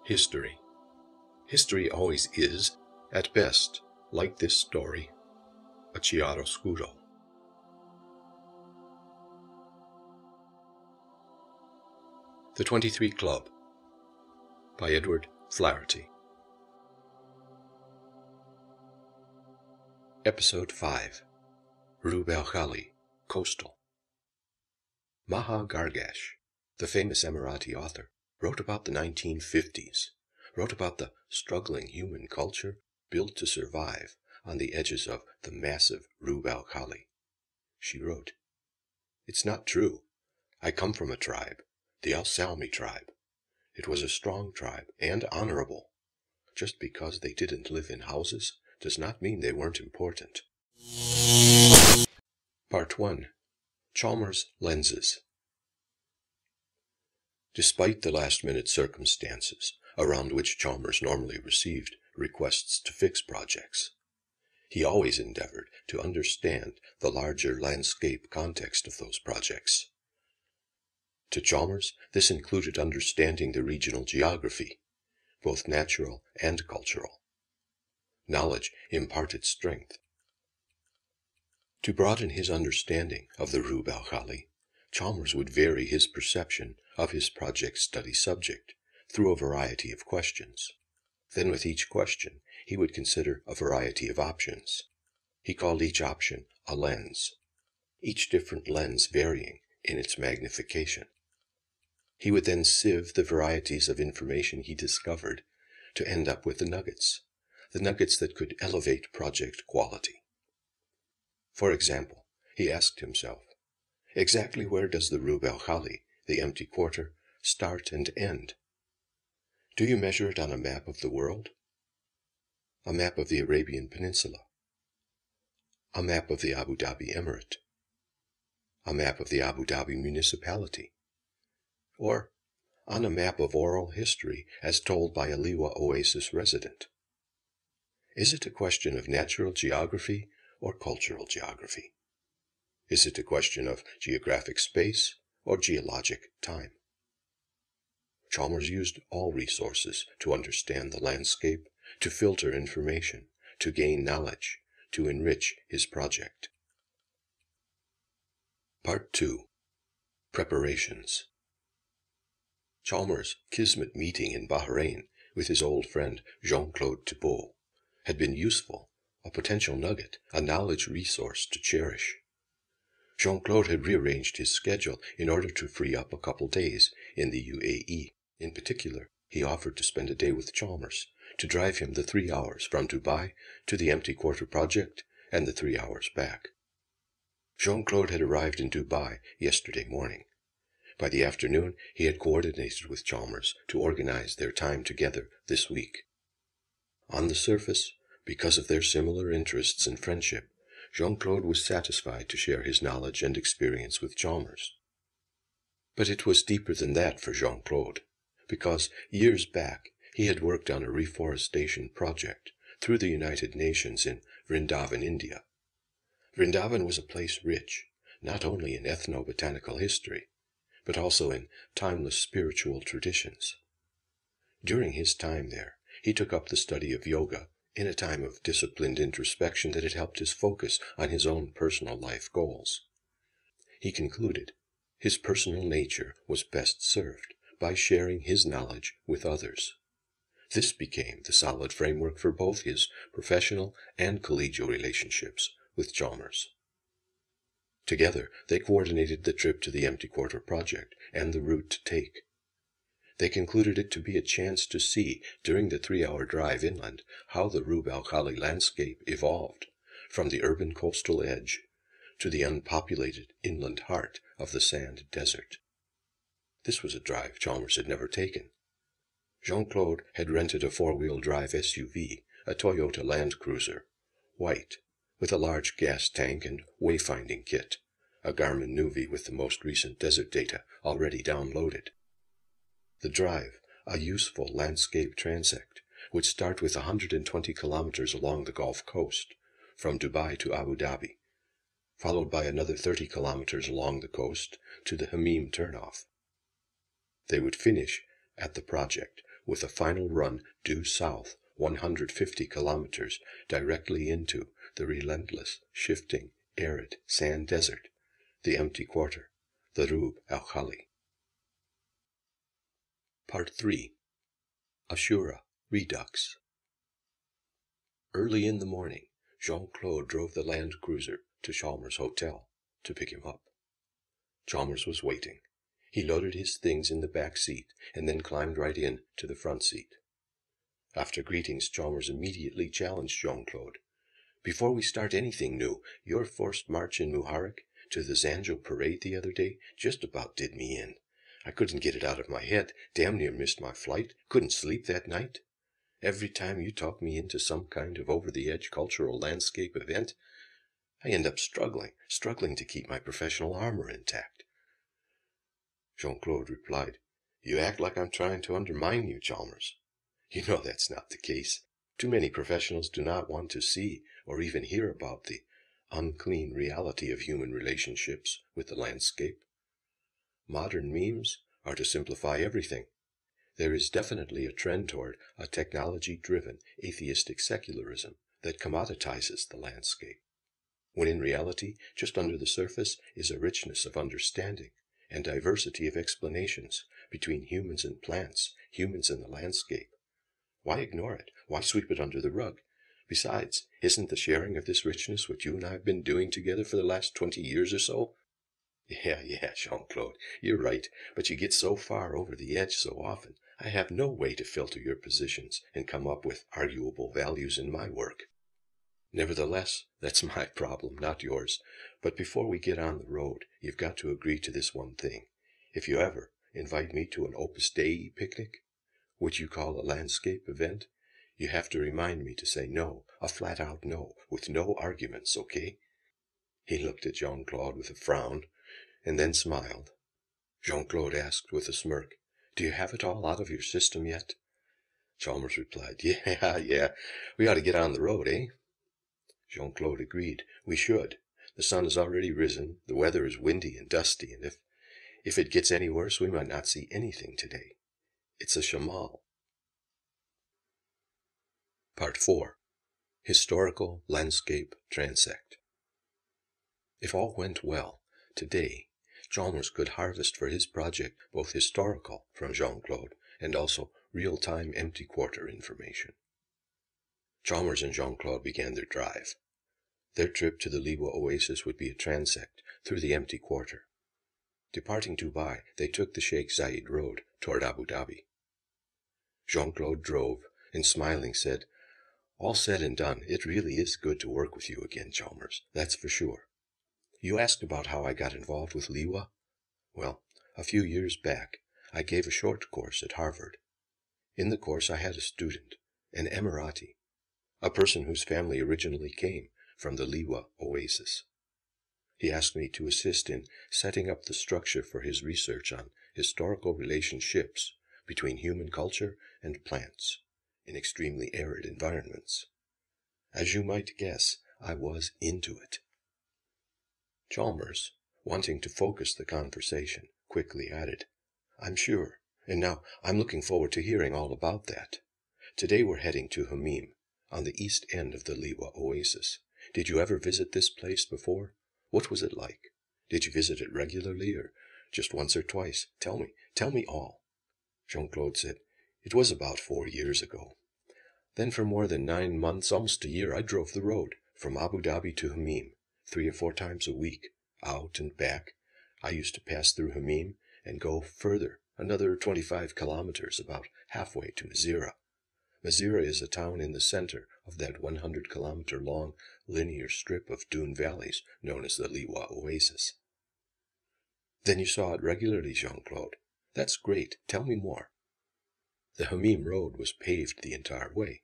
History. History always is, at best, like this story, a chiaroscuro. The 23 Club by Edward Flaherty. Episode 5. Rub al Khali, Coastal. Maha Gargash, the famous Emirati author, wrote about the 1950s, wrote about the struggling human culture built to survive on the edges of the massive Rub al Khali. She wrote, "It's not true. I come from a tribe, the Al Salmi tribe. It was a strong tribe and honorable. Just because they didn't live in houses does not mean they weren't important." Part 1. Chalmers Lenses. Despite the last-minute circumstances around which Chalmers normally received requests to fix projects, he always endeavored to understand the larger landscape context of those projects. To Chalmers, this included understanding the regional geography, both natural and cultural. Knowledge imparted strength. To broaden his understanding of the Rub al Khali, Chalmers would vary his perception of his project study subject through a variety of questions. Then with each question, he would consider a variety of options. He called each option a lens, each different lens varying in its magnification. He would then sieve the varieties of information he discovered to end up with the nuggets that could elevate project quality. For example, he asked himself, exactly where does the Rub al Khali, the empty quarter, start and end? Do you measure it on a map of the world? A map of the Arabian Peninsula? A map of the Abu Dhabi Emirate? A map of the Abu Dhabi municipality? Or on a map of oral history as told by a Liwa Oasis resident? Is it a question of natural geography or cultural geography? Is it a question of geographic space or geologic time? Chalmers used all resources to understand the landscape, to filter information, to gain knowledge, to enrich his project. Part 2. Preparations. Chalmers' kismet meeting in Bahrain with his old friend Jean-Claude Thibault had been useful, a potential nugget, a knowledge resource to cherish. Jean-Claude had rearranged his schedule in order to free up a couple days in the UAE. In particular, he offered to spend a day with Chalmers, to drive him the 3 hours from Dubai to the Empty Quarter project and the 3 hours back. Jean-Claude had arrived in Dubai yesterday morning. By the afternoon, he had coordinated with Chalmers to organize their time together this week. On the surface, because of their similar interests and friendship, Jean-Claude was satisfied to share his knowledge and experience with Chalmers. But it was deeper than that for Jean-Claude, because years back he had worked on a reforestation project through the United Nations in Vrindavan, India. Vrindavan was a place rich, not only in ethnobotanical history, but also in timeless spiritual traditions. During his time there, he took up the study of yoga in a time of disciplined introspection that had helped his focus on his own personal life goals. He concluded his personal nature was best served by sharing his knowledge with others. This became the solid framework for both his professional and collegial relationships with Chalmers. Together, they coordinated the trip to the Empty Quarter project and the route to take. They concluded it to be a chance to see, during the 3-hour drive inland, how the Rub al Khali landscape evolved from the urban coastal edge to the unpopulated inland heart of the sand desert. This was a drive Chalmers had never taken. Jean-Claude had rented a 4-wheel drive SUV, a Toyota Land Cruiser, white, with a large gas tank and wayfinding kit, a Garmin Nuvi with the most recent desert data already downloaded. The drive, a useful landscape transect, would start with 120 kilometers along the Gulf Coast, from Dubai to Abu Dhabi, followed by another 30 kilometers along the coast to the Hamim turnoff. They would finish at the project with a final run due south 150 kilometers directly into the relentless, shifting, arid sand desert, the empty quarter, the Rub al Khali. Part 3. Ashura Redux. Early in the morning, Jean-Claude drove the Land Cruiser to Chalmers Hotel to pick him up. Chalmers was waiting. He loaded his things in the back seat and then climbed right in to the front seat. After greetings, Chalmers immediately challenged Jean-Claude. "Before we start anything new, your forced march in Muharraq to the Zanjo parade the other day just about did me in. I couldn't get it out of my head, damn near missed my flight, couldn't sleep that night. Every time you talk me into some kind of over-the-edge cultural landscape event, I end up struggling to keep my professional armor intact." Jean-Claude replied, "You act like I'm trying to undermine you, Chalmers. You know that's not the case. Too many professionals do not want to see or even hear about the unclean reality of human relationships with the landscape. Modern memes are to simplify everything. There is definitely a trend toward a technology-driven atheistic secularism that commoditizes the landscape, when in reality, just under the surface is a richness of understanding and diversity of explanations between humans and plants, humans and the landscape. Why ignore it? Why sweep it under the rug? Besides, isn't the sharing of this richness what you and I have been doing together for the last 20 years or so?" Yeah, Jean-Claude, you're right, but you get so far over the edge so often. I have no way to filter your positions and come up with arguable values in my work. Nevertheless, that's my problem, not yours. But before we get on the road, you've got to agree to this one thing. If you ever invite me to an Opus Dei picnic, which you call a landscape event, you have to remind me to say no, a flat-out no, with no arguments, okay? He looked at Jean-Claude with a frown, and then smiled. Jean-Claude asked with a smirk, "Do you have it all out of your system yet?" Chalmers replied, Yeah, we ought to get on the road, eh?" Jean-Claude agreed. "We should. The sun has already risen, the weather is windy and dusty, and if it gets any worse, we might not see anything today. It's a shamal." Part 4. Historical Landscape Transect. If all went well, today, Chalmers could harvest for his project both historical from Jean-Claude and also real-time empty quarter information. Chalmers and Jean-Claude began their drive. Their trip to the Liwa oasis would be a transect through the empty quarter. Departing Dubai, they took the Sheikh Zayed road toward Abu Dhabi. Jean-Claude drove and smiling said, "All said and done, it really is good to work with you again, Chalmers, that's for sure. You asked about how I got involved with Liwa? Well, a few years back, I gave a short course at Harvard. In the course, I had a student, an Emirati, a person whose family originally came from the Liwa oasis. He asked me to assist in setting up the structure for his research on historical relationships between human culture and plants in extremely arid environments. As you might guess, I was into it." Chalmers, wanting to focus the conversation, quickly added, "I'm sure, and now I'm looking forward to hearing all about that. Today we're heading to Hamim, on the east end of the Liwa oasis. Did you ever visit this place before? What was it like? Did you visit it regularly, or just once or twice? Tell me all." Jean-Claude said, "It was about 4 years ago. Then for more than 9 months, almost a year, I drove the road, from Abu Dhabi to Hamim, 3 or 4 times a week, out and back. I used to pass through Hamim and go further, another 25 kilometers, about halfway to Mazira. Mazira is a town in the center of that 100-kilometer-long linear strip of dune valleys known as the Liwa Oasis." "Then you saw it regularly, Jean-Claude. That's great. Tell me more." The Hamim road was paved the entire way.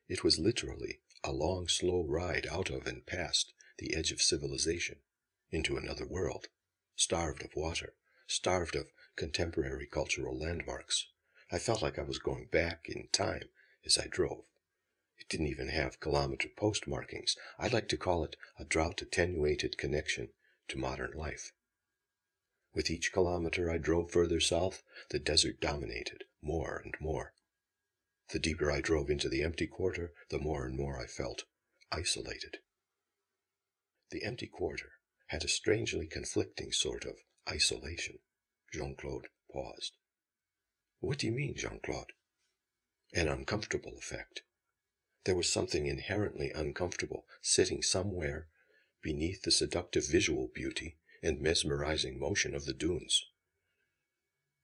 It was literally a long, slow ride out of and past the edge of civilization, into another world, starved of water, starved of contemporary cultural landmarks. I felt like I was going back in time as I drove. It didn't even have kilometer post markings. I like to call it a drought-attenuated connection to modern life. With each kilometer I drove further south, the desert dominated more and more. The deeper I drove into the empty quarter, the more and more I felt isolated. The empty quarter had a strangely conflicting sort of isolation. Jean-Claude paused. What do you mean, Jean-Claude? An uncomfortable effect. There was something inherently uncomfortable sitting somewhere beneath the seductive visual beauty and mesmerizing motion of the dunes.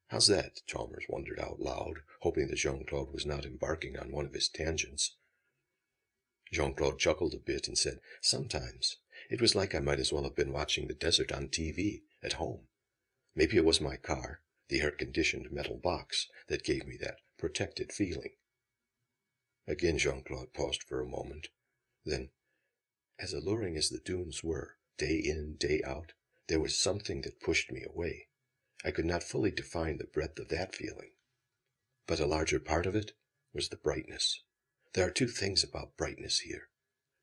How's that? Chalmers wondered out loud, hoping that Jean-Claude was not embarking on one of his tangents. Jean-Claude chuckled a bit and said, Sometimes. It was like I might as well have been watching the desert on TV, at home. Maybe it was my car, the air-conditioned metal box, that gave me that protected feeling. Again Jean-Claude paused for a moment. Then, as alluring as the dunes were, day in, day out, there was something that pushed me away. I could not fully define the breadth of that feeling. But a larger part of it was the brightness. There are two things about brightness here.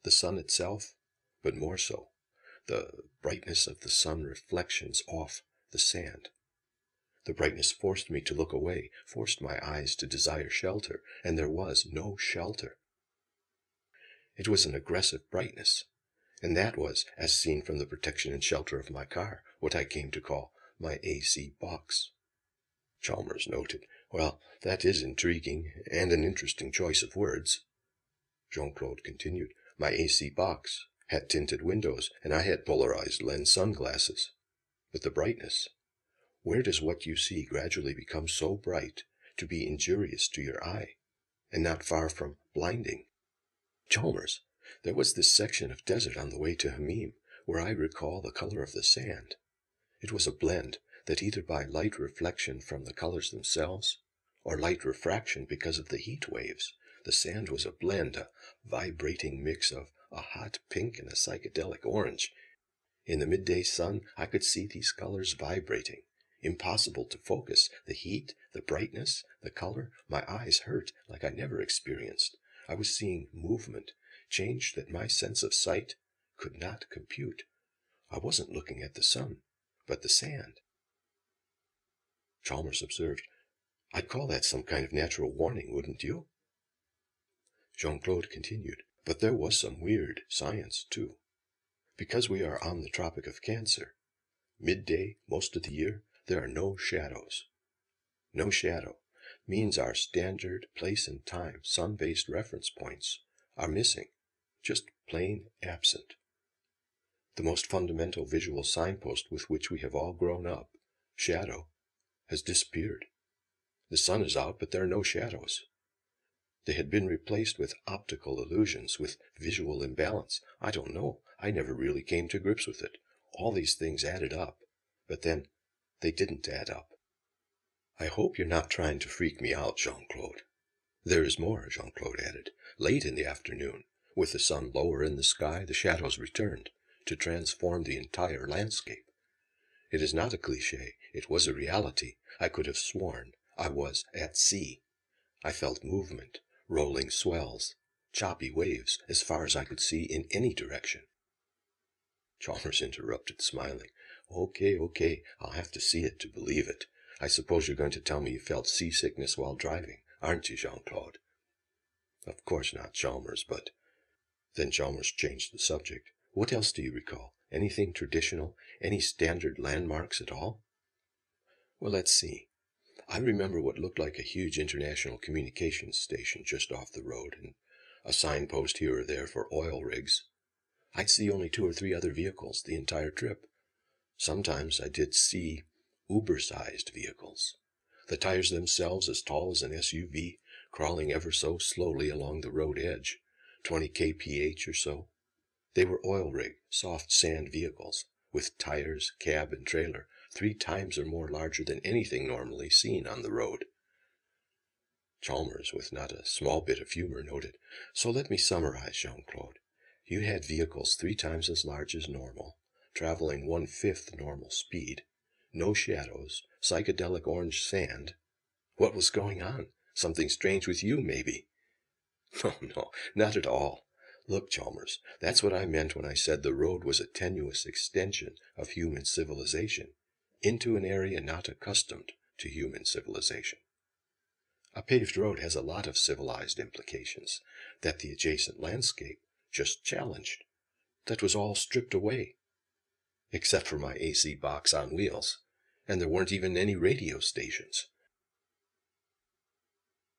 The sun itself, but more so, the brightness of the sun reflections off the sand. The brightness forced me to look away, forced my eyes to desire shelter, and there was no shelter. It was an aggressive brightness, and that was, as seen from the protection and shelter of my car, what I came to call my AC box. Chalmers noted, Well, that is intriguing, and an interesting choice of words. Jean-Claude continued, My AC box had tinted windows, and I had polarized lens sunglasses. But the brightness, where does what you see gradually become so bright to be injurious to your eye, and not far from blinding? Chalmers, there was this section of desert on the way to Hamim, where I recall the color of the sand. It was a blend that either by light reflection from the colors themselves, or light refraction because of the heat waves, the sand was a blend, a vibrating mix of a hot pink and a psychedelic orange. In the midday sun, I could see these colors vibrating. Impossible to focus. The heat, the brightness, the color, my eyes hurt like I never experienced. I was seeing movement, change that my sense of sight could not compute. I wasn't looking at the sun, but the sand. Chalmers observed, I'd call that some kind of natural warning, wouldn't you? Jean-Claude continued, but there was some weird science, too. Because we are on the Tropic of Cancer, midday, most of the year, there are no shadows. No shadow means our standard place and time sun-based reference points are missing, just plain absent. The most fundamental visual signpost with which we have all grown up, shadow, has disappeared. The sun is out, but there are no shadows. They had been replaced with optical illusions, with visual imbalance. I don't know. I never really came to grips with it. All these things added up, but then they didn't add up. I hope you're not trying to freak me out, Jean-Claude. There is more, Jean-Claude added. Late in the afternoon, with the sun lower in the sky, the shadows returned to transform the entire landscape. It is not a cliché. It was a reality. I could have sworn I was at sea. I felt movement, rolling swells, choppy waves, as far as I could see in any direction. Chalmers interrupted, smiling. Okay, I'll have to see it to believe it. I suppose you're going to tell me you felt seasickness while driving, aren't you, Jean-Claude? Of course not, Chalmers, but... Then Chalmers changed the subject. What else do you recall? Anything traditional? Any standard landmarks at all? Well, let's see. I remember what looked like a huge international communications station just off the road, and a signpost here or there for oil rigs. I'd see only 2 or 3 other vehicles the entire trip. Sometimes I did see Uber-sized vehicles, the tires themselves as tall as an SUV, crawling ever so slowly along the road edge, 20 kph or so. They were oil rig, soft sand vehicles, with tires, cab, and trailer 3 times or more larger than anything normally seen on the road. Chalmers, with not a small bit of humor, noted, So let me summarize, Jean-Claude. You had vehicles 3 times as large as normal, traveling 1/5 normal speed, no shadows, psychedelic orange sand. What was going on? Something strange with you, maybe. Oh, no, not at all. Look, Chalmers, that's what I meant when I said the road was a tenuous extension of human civilization into an area not accustomed to human civilization. A paved road has a lot of civilized implications that the adjacent landscape just challenged. That was all stripped away, except for my AC box on wheels, and there weren't even any radio stations.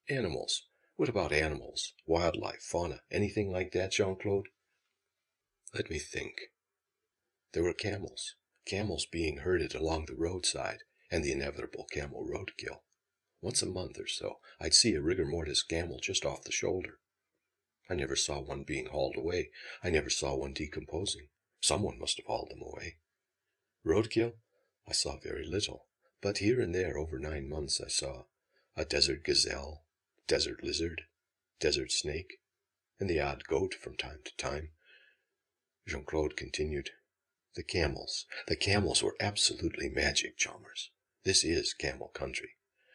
Animals. What about animals, wildlife, fauna, anything like that, Jean-Claude? Let me think. There were camels. Camels being herded along the roadside, and the inevitable camel roadkill. Once a month or so, I'd see a rigor mortis camel just off the shoulder. I never saw one being hauled away. I never saw one decomposing. Someone must have hauled them away. Roadkill? I saw very little, but here and there over 9 months I saw a desert gazelle, desert lizard, desert snake, and the odd goat from time to time. Jean-Claude continued, The camels were absolutely magic, Chalmers. This is camel country.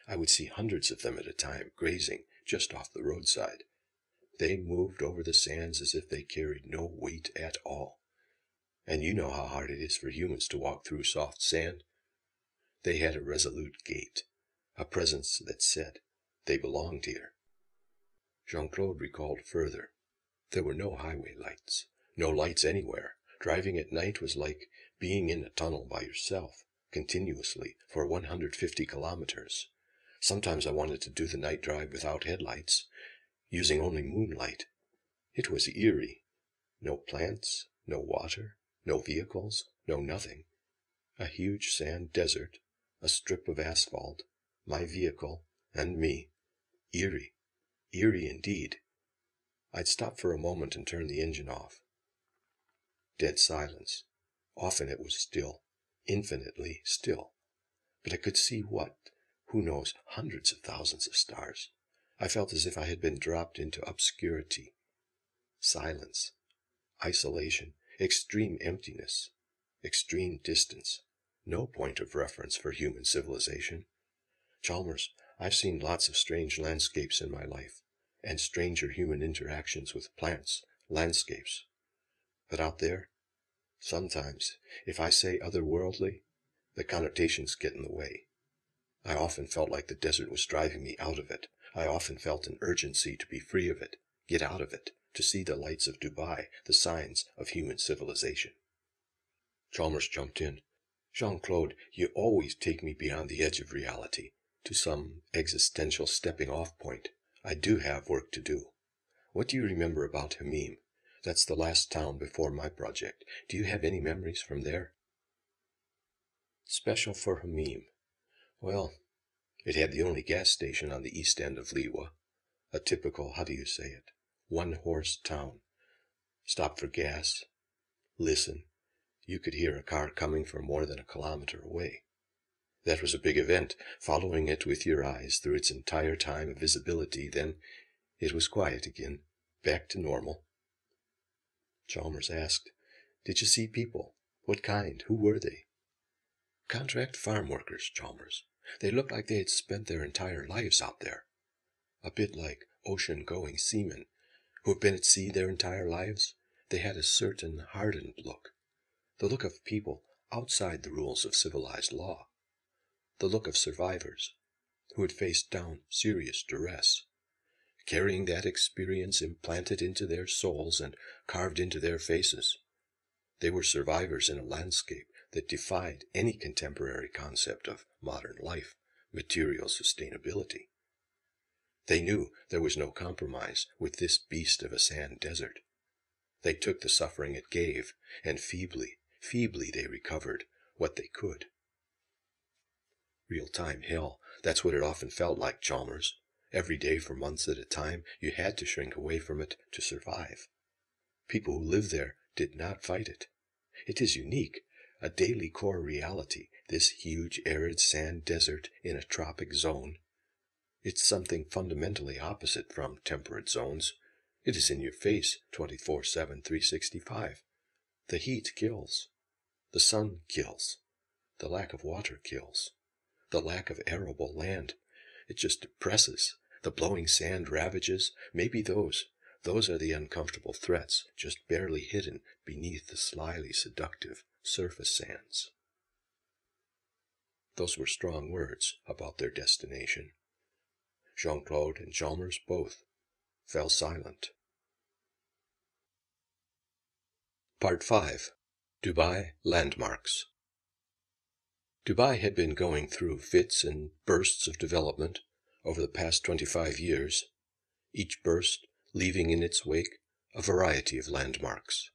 I would see hundreds of them at a time grazing just off the roadside. They moved over the sands as if they carried no weight at all. And you know how hard it is for humans to walk through soft sand. They had a resolute gait, a presence that said they belonged here. Jean-Claude recalled further. There were no highway lights, no lights anywhere. Driving at night was like being in a tunnel by yourself, continuously, for 150 kilometers. Sometimes I wanted to do the night drive without headlights, using only moonlight. It was eerie. No plants, no water, no vehicles, no nothing. A huge sand desert, a strip of asphalt, my vehicle, and me. Eerie. Eerie indeed. I'd stop for a moment and turn the engine off. Dead silence. Often it was still, infinitely still. But I could see what? Who knows, hundreds of thousands of stars. I felt as if I had been dropped into obscurity. Silence. Isolation. Extreme emptiness. Extreme distance. No point of reference for human civilization. Chalmers, I've seen lots of strange landscapes in my life, and stranger human interactions with plants, landscapes. But out there, sometimes, if I say otherworldly, the connotations get in the way. I often felt like the desert was driving me out of it. I often felt an urgency to be free of it, get out of it, to see the lights of Dubai, the signs of human civilization. Chalmers jumped in. Jean-Claude, you always take me beyond the edge of reality, to some existential stepping-off point. I do have work to do. What do you remember about Hamim? That's the last town before my project. Do you have any memories from there? Special for Hamim. Well, it had the only gas station on the east end of Liwa. A typical, how do you say it, one-horse town. Stop for gas. Listen. You could hear a car coming from more than a kilometer away. That was a big event, following it with your eyes through its entire time of visibility. Then it was quiet again, back to normal. Chalmers asked, Did you see people? What kind? Who were they? Contract farm workers, Chalmers. They looked like they had spent their entire lives out there. A bit like ocean-going seamen who have been at sea their entire lives. They had a certain hardened look. The look of people outside the rules of civilized law. The look of survivors who had faced down serious duress, carrying that experience implanted into their souls and carved into their faces. They were survivors in a landscape that defied any contemporary concept of modern life, material sustainability. They knew there was no compromise with this beast of a sand desert. They took the suffering it gave, and feebly they recovered what they could. Real-time hell, that's what it often felt like, Chalmers. Every day for months at a time, you had to shrink away from it to survive. People who live there did not fight it. It is unique, a daily core reality, this huge arid sand desert in a tropic zone. It's something fundamentally opposite from temperate zones. It is in your face 24/7, 365. The heat kills. The sun kills. The lack of water kills. The lack of arable land. It just depresses. The blowing sand ravages. Maybe those are the uncomfortable threats, just barely hidden beneath the slyly seductive surface sands. Those were strong words about their destination. Jean-Claude and Chalmers both fell silent. Part 5. Dubai Landmarks. Dubai had been going through fits and bursts of development over the past 25 years, each burst leaving in its wake a variety of landmarks.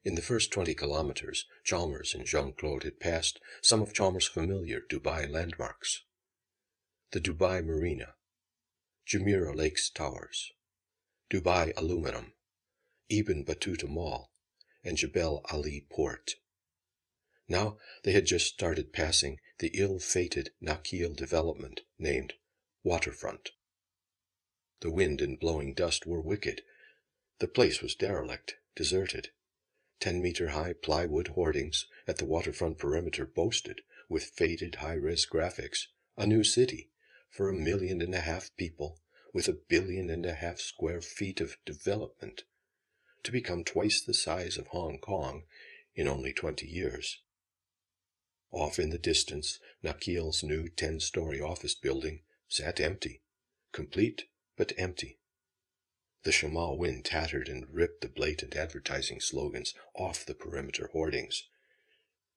In the first 20 kilometers, Chalmers and Jean-Claude had passed some of Chalmers' familiar Dubai landmarks. The Dubai Marina, Jumeirah Lakes Towers, Dubai Aluminum, Ibn Battuta Mall, and Jebel Ali Port. Now they had just started passing the ill-fated Nakheel development named Waterfront. The wind and blowing dust were wicked. The place was derelict, deserted. 10-meter-high plywood hoardings at the waterfront perimeter boasted, with faded high-res graphics, a new city for 1.5 million people with 1.5 billion square feet of development, to become twice the size of Hong Kong in only 20 years. Off in the distance, Nakheel's new 10-story office building sat empty, complete but empty. The shamal wind tattered and ripped the blatant advertising slogans off the perimeter hoardings.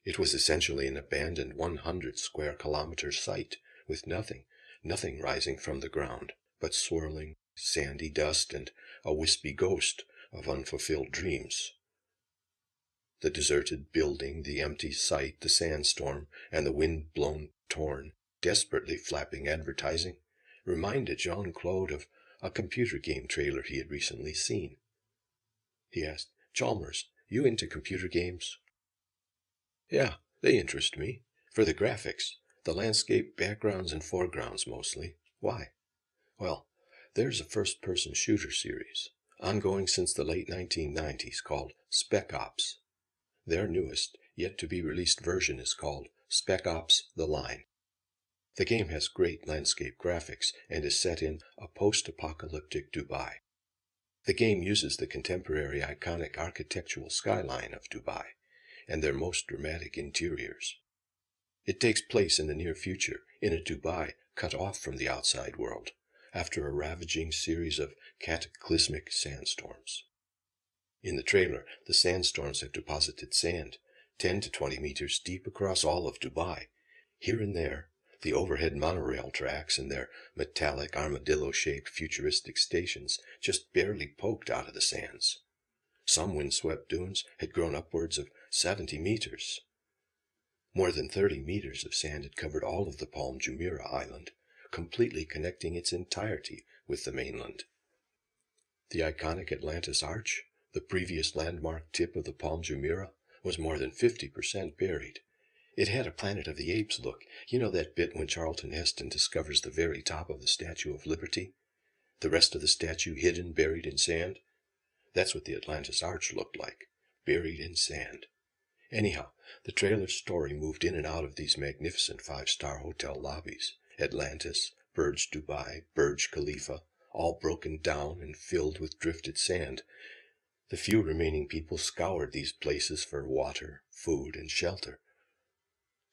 It was essentially an abandoned 100-square-kilometer site, with nothing rising from the ground, but swirling, sandy dust and a wispy ghost of unfulfilled dreams. The deserted building, the empty site, the sandstorm, and the wind-blown, torn, desperately flapping advertising reminded Jean-Claude of a computer game trailer he had recently seen. He asked, "Chalmers, you into computer games?" "Yeah, they interest me. For the graphics, the landscape backgrounds and foregrounds mostly. Why?" "Well, there's a first-person shooter series, ongoing since the late 1990s, called Spec Ops. Their newest, yet-to-be-released version is called Spec Ops: The Line. The game has great landscape graphics and is set in a post-apocalyptic Dubai. The game uses the contemporary iconic architectural skyline of Dubai and their most dramatic interiors. It takes place in the near future, in a Dubai cut off from the outside world, after a ravaging series of cataclysmic sandstorms. In the trailer, the sandstorms have deposited sand, 10 to 20 meters deep across all of Dubai. Here and there, the overhead monorail tracks and their metallic armadillo-shaped futuristic stations just barely poked out of the sands. Some windswept dunes had grown upwards of 70 meters. More than 30 meters of sand had covered all of the Palm Jumeirah island, completely connecting its entirety with the mainland. The iconic Atlantis Arch, the previous landmark tip of the Palm Jumeirah, was more than 50% buried. It had a Planet of the Apes look. You know that bit when Charlton Heston discovers the very top of the Statue of Liberty? The rest of the statue hidden, buried in sand? That's what the Atlantis Arch looked like, buried in sand. Anyhow, the trailer's story moved in and out of these magnificent 5-star hotel lobbies. Atlantis, Burj Dubai, Burj Khalifa, all broken down and filled with drifted sand. The few remaining people scoured these places for water, food, and shelter.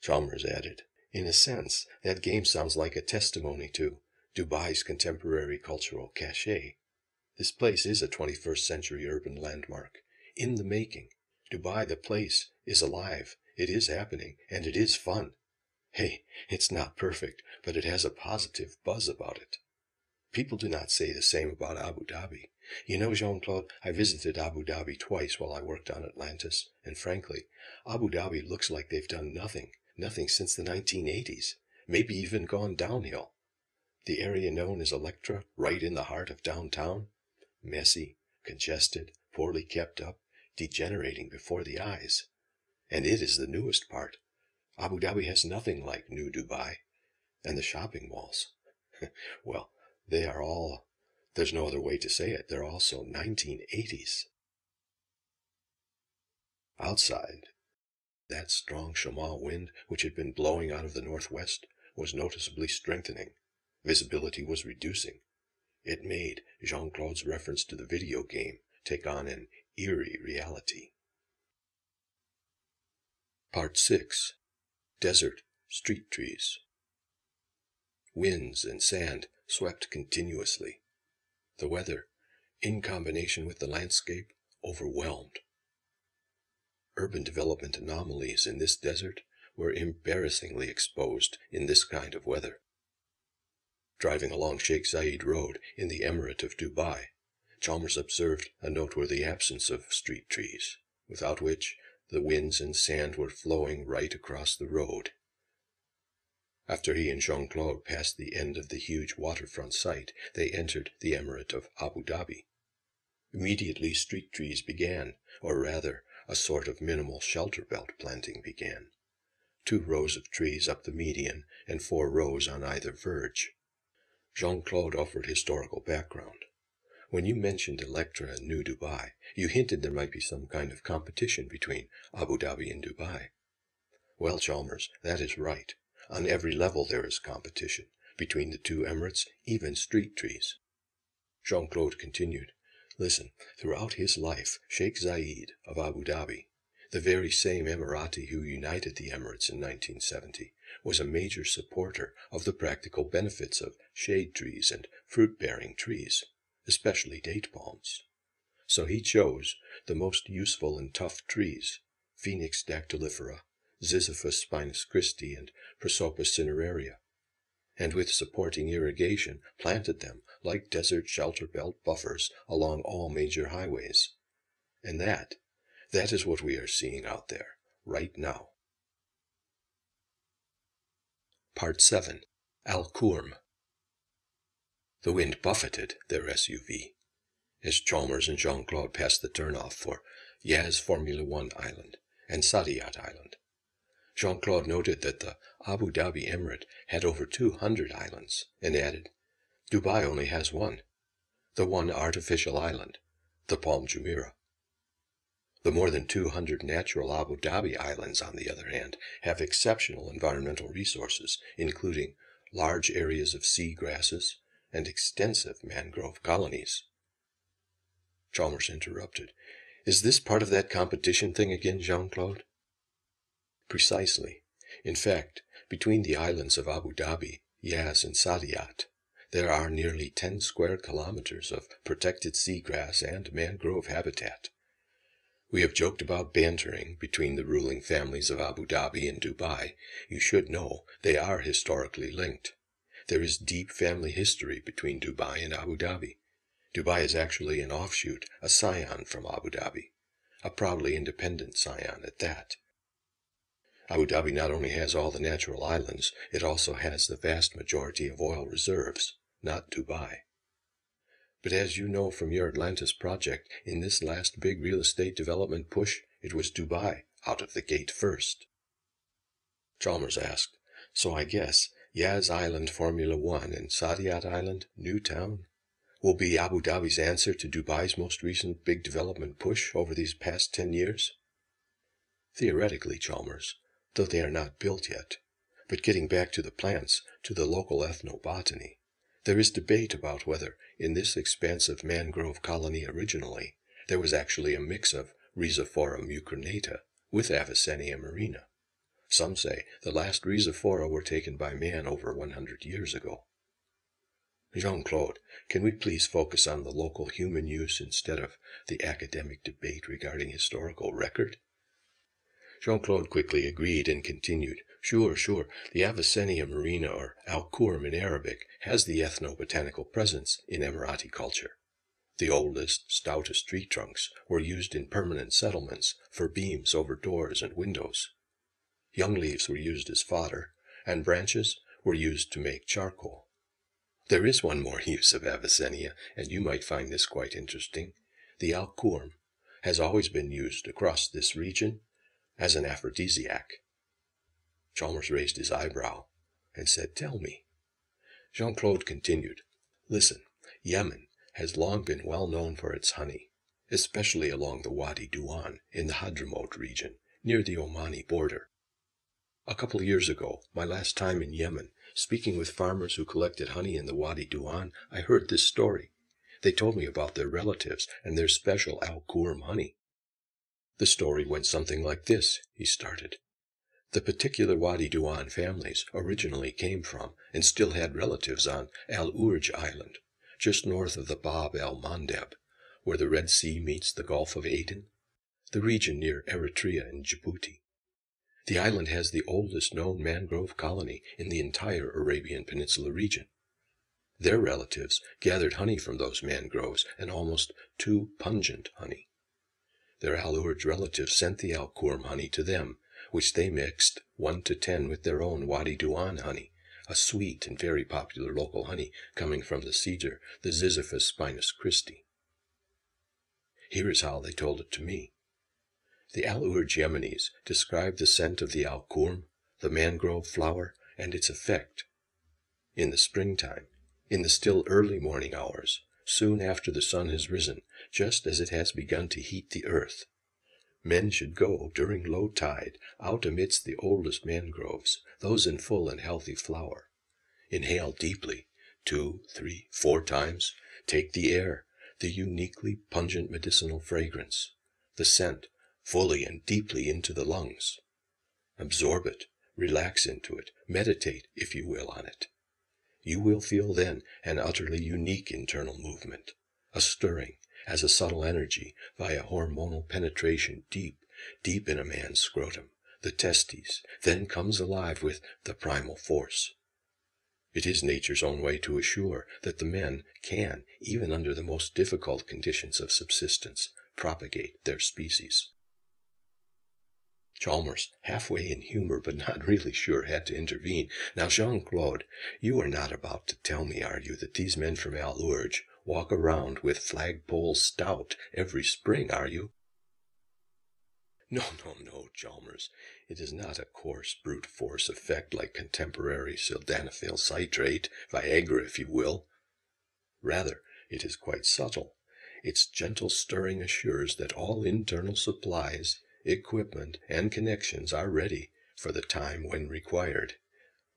Chalmers added, "In a sense, that game sounds like a testimony to Dubai's contemporary cultural cachet. This place is a 21st century urban landmark. In the making. Dubai, the place, is alive, it is happening, and it is fun. Hey, it's not perfect, but it has a positive buzz about it. People do not say the same about Abu Dhabi. You know, Jean-Claude, I visited Abu Dhabi twice while I worked on Atlantis, and frankly, Abu Dhabi looks like they've done nothing since the 1980s, maybe even gone downhill. The area known as Electra, right in the heart of downtown, messy, congested, poorly kept up, degenerating before the eyes. And it is the newest part. Abu Dhabi has nothing like New Dubai. And the shopping malls, well, they are all, there's no other way to say it, they're all so 1980s. Outside, that strong shamal wind, which had been blowing out of the northwest, was noticeably strengthening. Visibility was reducing. It made Jean-Claude's reference to the video game take on an eerie reality. Part 6. Desert Street Trees. Winds and sand swept continuously. The weather, in combination with the landscape, overwhelmed. Urban development anomalies in this desert were embarrassingly exposed in this kind of weather. Driving along Sheikh Zayed Road in the Emirate of Dubai, Chalmers observed a noteworthy absence of street trees, without which the winds and sand were flowing right across the road. After he and Jean-Claude passed the end of the huge waterfront site, they entered the Emirate of Abu Dhabi. Immediately street trees began, or rather, a sort of minimal shelter belt planting began. 2 rows of trees up the median and 4 rows on either verge. Jean-Claude offered historical background. When you mentioned Electra and New Dubai, you hinted there might be some kind of competition between Abu Dhabi and Dubai. Well, Chalmers, that is right. On every level there is competition. Between the 2 emirates, even street trees. Jean-Claude continued, Listen, throughout his life, Sheikh Zayed of Abu Dhabi, the very same Emirati who united the Emirates in 1970, was a major supporter of the practical benefits of shade trees and fruit-bearing trees, especially date palms. So he chose the most useful and tough trees, Phoenix dactylifera, Ziziphus spinus Christi, and Prosopis cineraria, and with supporting irrigation planted them like desert shelter belt buffers along all major highways. And that is what we are seeing out there, right now. Part 7. Al-Kurm. The wind buffeted their SUV as Chalmers and Jean-Claude passed the turnoff for Yaz Formula One Island and Saadiyat Island. Jean-Claude noted that the Abu Dhabi Emirate had over 200 islands, and added, Dubai only has one, the one artificial island, the Palm Jumeirah. The more than 200 natural Abu Dhabi islands, on the other hand, have exceptional environmental resources, including large areas of sea grasses and extensive mangrove colonies. Chalmers interrupted. Is this part of that competition thing again, Jean-Claude? Precisely. In fact, between the islands of Abu Dhabi, Yaz, and Saadiyat, there are nearly 10 square kilometers of protected seagrass and mangrove habitat. We have joked about bantering between the ruling families of Abu Dhabi and Dubai. You should know they are historically linked. There is deep family history between Dubai and Abu Dhabi. Dubai is actually an offshoot, a scion from Abu Dhabi, a proudly independent scion at that. Abu Dhabi not only has all the natural islands, it also has the vast majority of oil reserves, not Dubai. But as you know from your Atlantis project, in this last big real estate development push, it was Dubai out of the gate first. Chalmers asked, So I guess Yaz Island Formula One and Saadiyat Island, Newtown, will be Abu Dhabi's answer to Dubai's most recent big development push over these past 10 years? Theoretically, Chalmers, though they are not built yet. But getting back to the plants, to the local ethnobotany, there is debate about whether, in this expansive mangrove colony originally, there was actually a mix of Rhizophora mucronata with Avicennia marina. Some say the last Rhizophora were taken by man over 100 years ago. Jean-Claude, can we please focus on the local human use instead of the academic debate regarding historical record? Jean-Claude quickly agreed and continued, Sure. The Avicennia marina, or Al-Kurm in Arabic, has the ethnobotanical presence in Emirati culture. The oldest, stoutest tree trunks were used in permanent settlements for beams over doors and windows. Young leaves were used as fodder, and branches were used to make charcoal. There is one more use of Avicennia, and you might find this quite interesting. The Al-Kurm has always been used across this region as an aphrodisiac. Chalmers raised his eyebrow and said, Tell me. Jean-Claude continued, Listen, Yemen has long been well known for its honey, especially along the Wadi Duan in the Hadramaut region, near the Omani border. A couple of years ago, my last time in Yemen, speaking with farmers who collected honey in the Wadi Duan, I heard this story. They told me about their relatives and their special Al-Kurm honey. The story went something like this, he started. The particular Wadi Duan families originally came from and still had relatives on Al Urj Island, just north of the Bab el Mandeb, where the Red Sea meets the Gulf of Aden, the region near Eritrea and Djibouti. The island has the oldest known mangrove colony in the entire Arabian Peninsula region. Their relatives gathered honey from those mangroves, and almost too pungent honey. Their Al Urj relatives sent the Al Kurm honey to them, which they mixed 1 to 10 with their own Wadi Duan honey, a sweet and very popular local honey coming from the cedar, the Ziziphus spinus Christi. Here is how they told it to me. The Al Urj Yemenis described the scent of the Al Kurm, the mangrove flower, and its effect. In the springtime, in the still early morning hours, soon after the sun has risen, just as it has begun to heat the earth, men should go during low tide out amidst the oldest mangroves, those in full and healthy flower. Inhale deeply, 2, 3, 4 times. Take the air, the uniquely pungent medicinal fragrance, the scent, fully and deeply into the lungs. Absorb it, relax into it, meditate, if you will, on it. You will feel then an utterly unique internal movement, a stirring, as a subtle energy, via hormonal penetration deep, deep in a man's scrotum, the testes, then comes alive with the primal force. It is nature's own way to assure that the men can, even under the most difficult conditions of subsistence, propagate their species. Chalmers, halfway in humor but not really sure, had to intervene. Now, Jean-Claude, you are not about to tell me, are you, that these men from Al Urj walk around with flagpole stout every spring, are you? No, Chalmers. It is not a coarse brute force effect like contemporary sildenafil citrate, Viagra, if you will. Rather, it is quite subtle. Its gentle stirring assures that all internal supplies, equipment, and connections are ready for the time when required.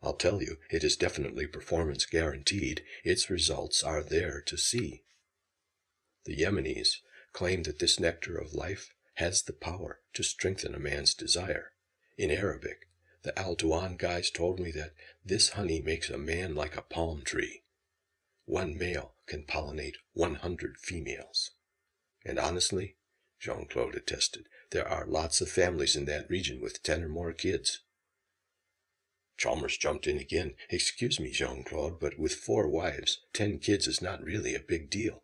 I'll tell you, it is definitely performance guaranteed. Its results are there to see. The Yemenis claim that this nectar of life has the power to strengthen a man's desire. In Arabic, the Al Duan guys told me that this honey makes a man like a palm tree. One male can pollinate 100 females. And honestly, Jean-Claude attested, there are lots of families in that region with 10 or more kids. Chalmers jumped in again. Excuse me, Jean-Claude, but with 4 wives, 10 kids is not really a big deal.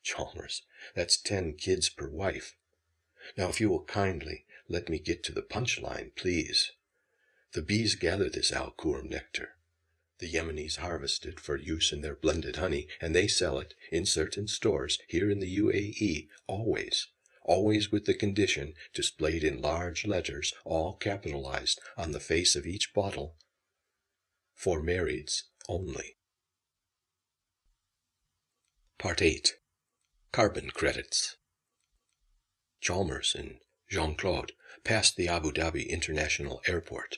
Chalmers, that's 10 kids per wife. Now, if you will kindly let me get to the punchline, please. The bees gather this Al Kurm nectar. The Yemenis harvest it for use in their blended honey, and they sell it in certain stores here in the UAE, always with the condition displayed in large letters, all capitalized, on the face of each bottle, for marrieds only. Part 8. Carbon Credits. Chalmers and Jean-Claude passed the Abu Dhabi International Airport.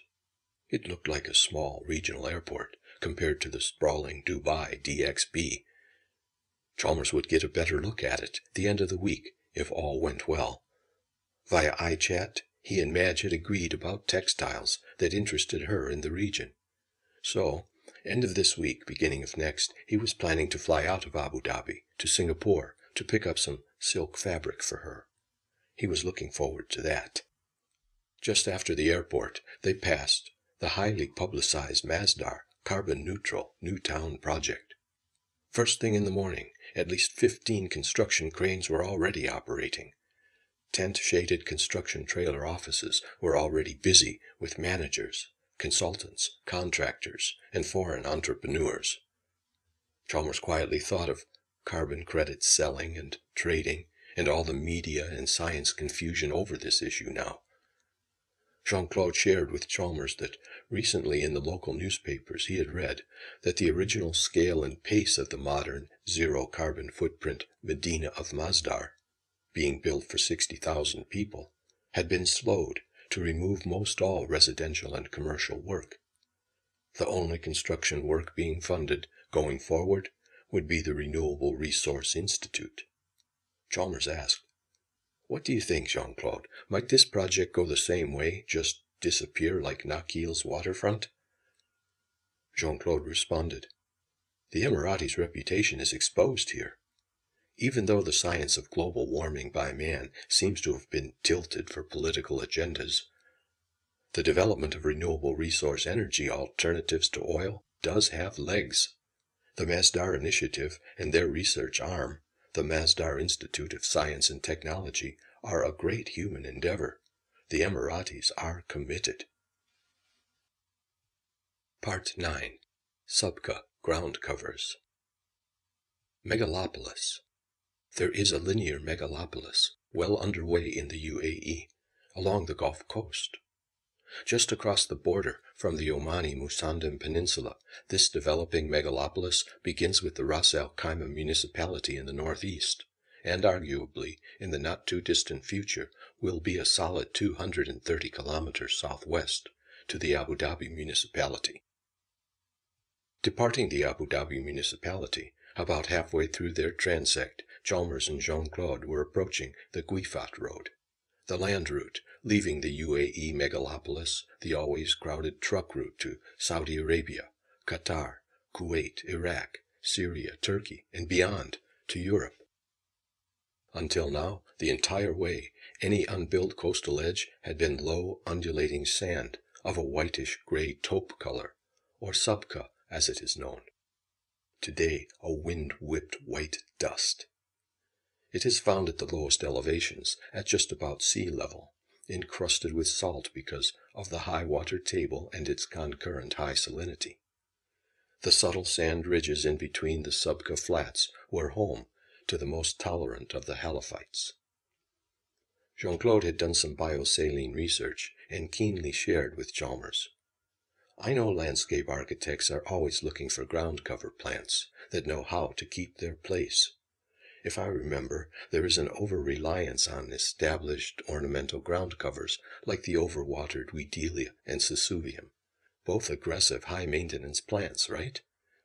It looked like a small regional airport compared to the sprawling Dubai DXB. Chalmers would get a better look at it the end of the week, if all went well. Via iChat, he and Madge had agreed about textiles that interested her in the region. So, end of this week, beginning of next, he was planning to fly out of Abu Dhabi to Singapore to pick up some silk fabric for her. He was looking forward to that. Just after the airport, they passed the highly publicized Masdar carbon-neutral new town project. First thing in the morning, at least 15 construction cranes were already operating. Tent-shaded construction trailer offices were already busy with managers, consultants, contractors, and foreign entrepreneurs. Chalmers quietly thought of carbon credits selling and trading, and all the media and science confusion over this issue now. Jean-Claude shared with Chalmers that recently in the local newspapers he had read that the original scale and pace of the modern zero-carbon footprint Medina of Masdar, being built for 60,000 people, had been slowed to remove most all residential and commercial work. The only construction work being funded going forward would be the Renewable Resource Institute. Chalmers asked, "What do you think, Jean-Claude? Might this project go the same way, just disappear like Nakhil's waterfront? Jean-Claude responded, "The Emirati's reputation is exposed here. Even though the science of global warming by man seems to have been tilted for political agendas, the development of renewable resource energy alternatives to oil does have legs. The Masdar Initiative and their research arm, the Masdar Institute of Science and Technology, are a great human endeavor. The Emiratis are committed." Part 9. Subka Ground Covers. Megalopolis. There is a linear megalopolis well underway in the UAE, along the Gulf Coast. Just across the border from the Omani Musandam Peninsula, this developing megalopolis begins with the Ras Al Khaimah municipality in the northeast, and arguably, in the not-too-distant future, will be a solid 230 kilometers southwest to the Abu Dhabi municipality. Departing the Abu Dhabi municipality, about halfway through their transect, Chalmers and Jean-Claude were approaching the Guifat Road, the land route leaving the UAE megalopolis, the always crowded truck route to Saudi Arabia, Qatar, Kuwait, Iraq, Syria, Turkey, and beyond, to Europe. Until now, the entire way, any unbuilt coastal edge had been low, undulating sand of a whitish-gray taupe color, or subka as it is known. Today, a wind-whipped white dust. It is found at the lowest elevations, at just about sea level, encrusted with salt because of the high water table and its concurrent high salinity. The subtle sand ridges in between the subka flats were home to the most tolerant of the halophytes. Jean-Claude had done some biosaline research and keenly shared with Chalmers. "I know landscape architects are always looking for ground cover plants that know how to keep their place. If I remember, there is an over-reliance on established ornamental ground covers like the overwatered Wedelia and Sesuvium, both aggressive high-maintenance plants, right?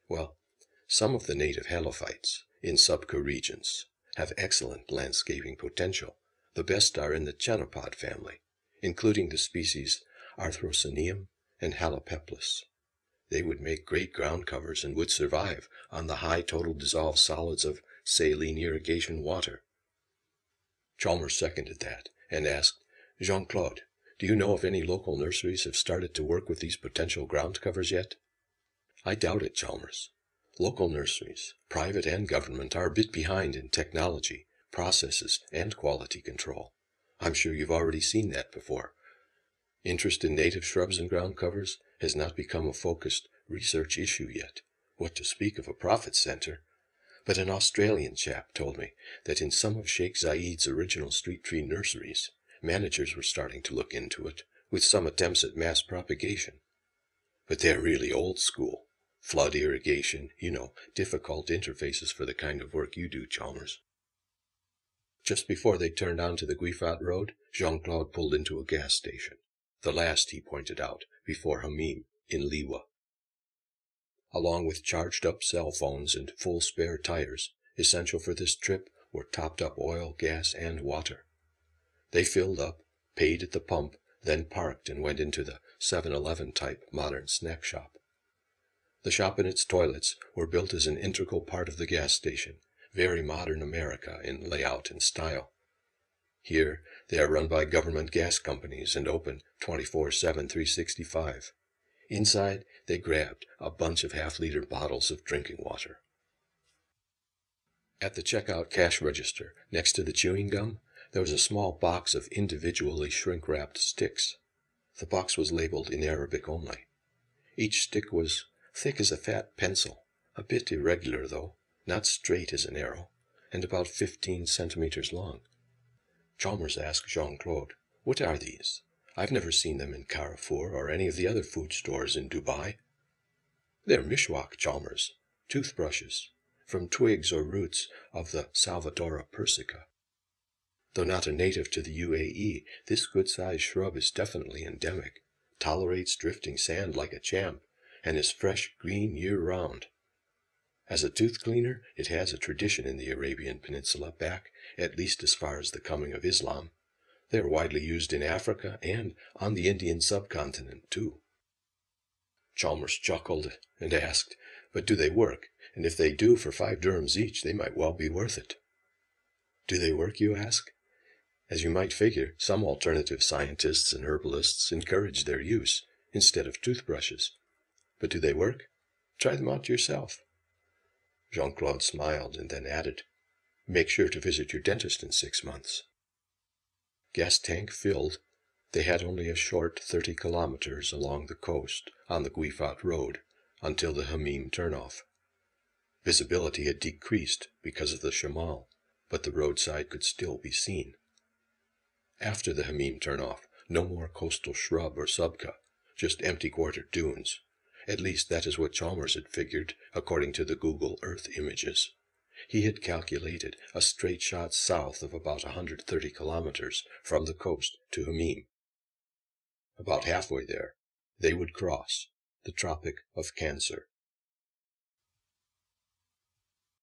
Well, some of the native halophytes in subka regions have excellent landscaping potential. The best are in the chenopod family, including the species Arthrocinium and Halopeplis. They would make great ground covers and would survive on the high total dissolved solids of saline irrigation water." Chalmers seconded that, and asked, "Jean-Claude, do you know if any local nurseries have started to work with these potential ground covers yet?" "I doubt it, Chalmers. Local nurseries, private and government, are a bit behind in technology, processes, and quality control. I'm sure you've already seen that before. Interest in native shrubs and ground covers has not become a focused research issue yet, what to speak of a profit center. But an Australian chap told me that in some of Sheikh Zayed's original street tree nurseries, managers were starting to look into it, with some attempts at mass propagation. But they're really old school. Flood irrigation, difficult interfaces for the kind of work you do, Chalmers." Just before they turned onto the Guifat Road, Jean-Claude pulled into a gas station, the last, he pointed out, before Hamim in Liwa. Along with charged-up cell phones and full spare tires, essential for this trip were topped-up oil, gas, and water. They filled up, paid at the pump, then parked and went into the 7-Eleven type modern snack shop. The shop and its toilets were built as an integral part of the gas station, very modern America in layout and style. Here, they are run by government gas companies and open 24/7, 365. Inside, they grabbed a bunch of half-liter bottles of drinking water. At the checkout cash register, next to the chewing gum, there was a small box of individually shrink-wrapped sticks. The box was labeled in Arabic only. Each stick was thick as a fat pencil, a bit irregular though, not straight as an arrow, and about 15 centimeters long. Chalmers asked Jean-Claude, "What are these? I've never seen them in Carrefour or any of the other food stores in Dubai." "They're mishwak, Chalmers, toothbrushes, from twigs or roots of the Salvadoria persica. Though not a native to the UAE, this good-sized shrub is definitely endemic, tolerates drifting sand like a champ, and is fresh green year-round. As a tooth cleaner, it has a tradition in the Arabian Peninsula back at least as far as the coming of Islam. They are widely used in Africa and on the Indian subcontinent, too. Chalmers chuckled and asked, "But do they work? And if they do, for 5 dirhams each, they might well be worth it." "Do they work, you ask? As you might figure, some alternative scientists and herbalists encourage their use, instead of toothbrushes. But do they work? Try them out yourself." Jean-Claude smiled and then added, "Make sure to visit your dentist in 6 months." Gas tank filled, they had only a short 30 kilometers along the coast on the Guifat road until the Hamim turnoff. Visibility had decreased because of the shamal, but the roadside could still be seen. After the Hamim turnoff, no more coastal shrub or subka, just empty quartered dunes. At least that is what Chalmers had figured, according to the Google Earth images. He had calculated a straight shot south of about 130 kilometers from the coast to Hamim. About halfway there, they would cross the Tropic of Cancer.